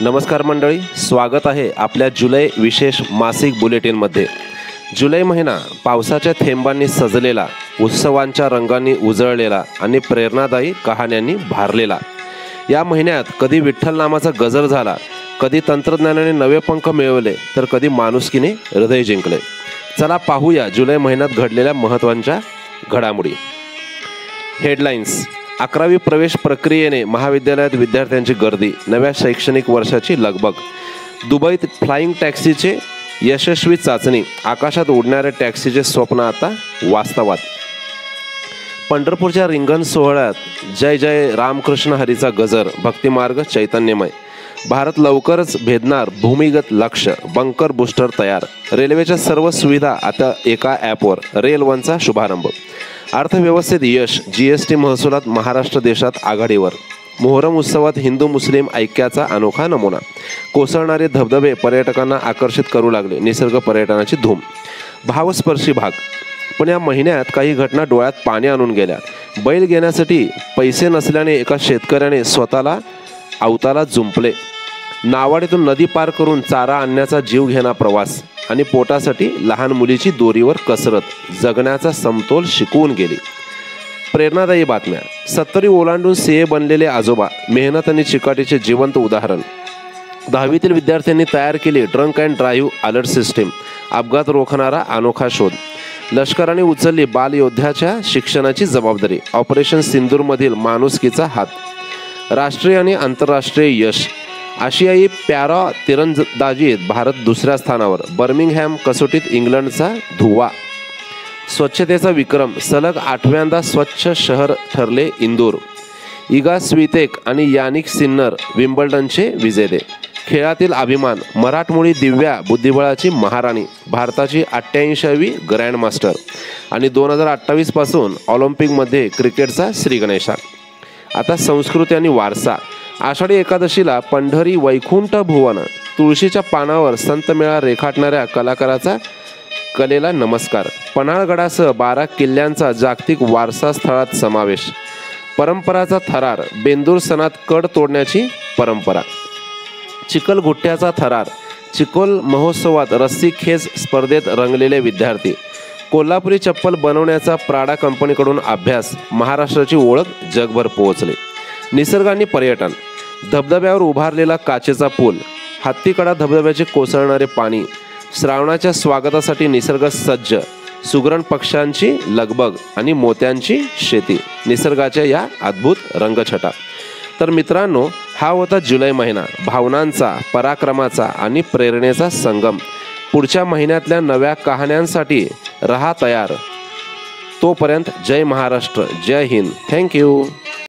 नमस्कार मंडळी, स्वागत आहे आपल्या जुलै विशेष मासिक बुलेटिनमध्ये। जुलै महिना पावसाच्या थेंबांनी सजलेला, उत्सवांच्या रंगांनी उजळलेला आणि प्रेरणादायी कहाण्यांनी भारलेला। या महिन्यात कधी विठ्ठल नामाचा गजर झाला, कधी तंत्रज्ञानाने नवे पंख मिळवले, तर कधी माणुसकीने हृदय जिंकले। चला पाहूया जुलै महिन्यात घडलेल्या महत्त्वाच्या घडामोडी। हेडलाईन्स। 11वी प्रवेश प्रक्रियेने महाविद्यालयात विद्यार्थ्यांची गर्दी, नव्या शैक्षणिक वर्षाची लगबग। दुबईत फ्लाइंग टॅक्सीचे यशस्वी चाचणी, आकाशात उडणाऱ्या टॅक्सीचे स्वप्न आता वास्तवात। पंढरपूरच्या रिंगण सोहळ्यात जय जय रामकृष्ण हरीचा गजर, भक्तिमार्ग चैतन्यमय। भारत लवकरच भेदणार भूमिगत लक्ष्य, बंकर बूस्टर तयार। रेल्वेच्या सर्व सुविधा आता एका ॲपवर, रेल वनचा शुभारंभ। अर्थव्यवस्थेत यश, जीएसटी महसुलात महाराष्ट्र देशात आघाडीवर। मोहरम उत्सवात हिंदू मुस्लिम ऐक्याचा अनोखा नमुना। कोसळणारे धबधबे पर्यटकांना आकर्षित करू लागले, निसर्ग पर्यटनाची धूम। भावस्पर्शी भाग। पण या महिन्यात काही घटना डोळ्यात पाणी आणून गेल्या। बैल घेण्यासाठी पैसे नसल्याने एका शेतकऱ्याने स्वतःला अवताला जुंपले। नावाडीतून नदी पार करून चारा आणण्याचा जीवघेणा प्रवास आणि पोटासाठी लहान मुलीची दोरीवर कसरत, जगण्याचा समतोल शिकवून गेली। प्रेरणादायी बातम्या। 70 ओलांडून सीए बनलेले आजोबा, मेहनत आणि चिकाटीचे जिवंत उदाहरण। 10वीतील विद्यार्थ्यांनी तयार केली drunk and drive alert system, अपघात रोखणारा अनोखा शोध। लष्कराने उचलली बालयोद्ध्याच्या शिक्षणाची जबाबदारी, ऑपरेशन सिंदूरमधील माणुसकीचा हात। राष्ट्रीय आणि आंतरराष्ट्रीय यश। आशियाई पॅरा तिरंदाजीत भारत दुसऱ्या स्थानावर, बर्मिंगहॅम कसोटीत इंग्लंडचा धुव्वा। स्वच्छतेचा विक्रम, सलग 8व्यांदा स्वच्छ शहर ठरले इंदूर। इगा स्वितेक आणि यानिक सिन्नर विम्बल्डनचे विजेते। खेळातील अभिमान, मराठमोळी दिव्या बुद्धिबळाची महाराणी, भारताची 88वी ग्रँडमास्टर। आणि 2028 पासून ऑलिम्पिकमध्ये क्रिकेटचा श्रीगणेशा। आता संस्कृती आणि वारसा। आषाढी एकादशीला पंढरी वैकुंठ भुवन, तुळशीच्या पानावर संतमेळा रेखाटणाऱ्या कलाकाराचा कलेला नमस्कार। पन्हाळगडासह 12 किल्ल्यांचा जागतिक वारसा स्थळात समावेश। परंपराचा थरार, बेंदूर सणात कड तोडण्याची परंपरा। चिखलगुट्ट्याचा थरार, चिखल महोत्सवात रस्सी खेच स्पर्धेत रंगलेले विद्यार्थी। कोल्हापुरी चप्पल बनवण्याचा प्राडा कंपनीकडून अभ्यास, महाराष्ट्राची ओळख जगभर पोहोचली। निसर्ग आणि पर्यटन। धबधब्यावर उभारलेला काचेचा पूल, हत्तीकडा धबधब्याचे कोसळणारे पाणी, श्रावणाच्या स्वागतासाठी निसर्ग सज्ज, सुगरण पक्ष्यांची लगबग आणि मोत्यांची शेती, निसर्गाच्या या अद्भुत रंगछटा। तर मित्रांनो, हा होता जुलै महिना, भावनांचा, पराक्रमाचा आणि प्रेरणेचा संगम। पुढच्या महिन्यातल्या नव्या कहाण्यांसाठी रहा तयार। तोपर्यंत जय महाराष्ट्र, जय हिंद, थँक्यू।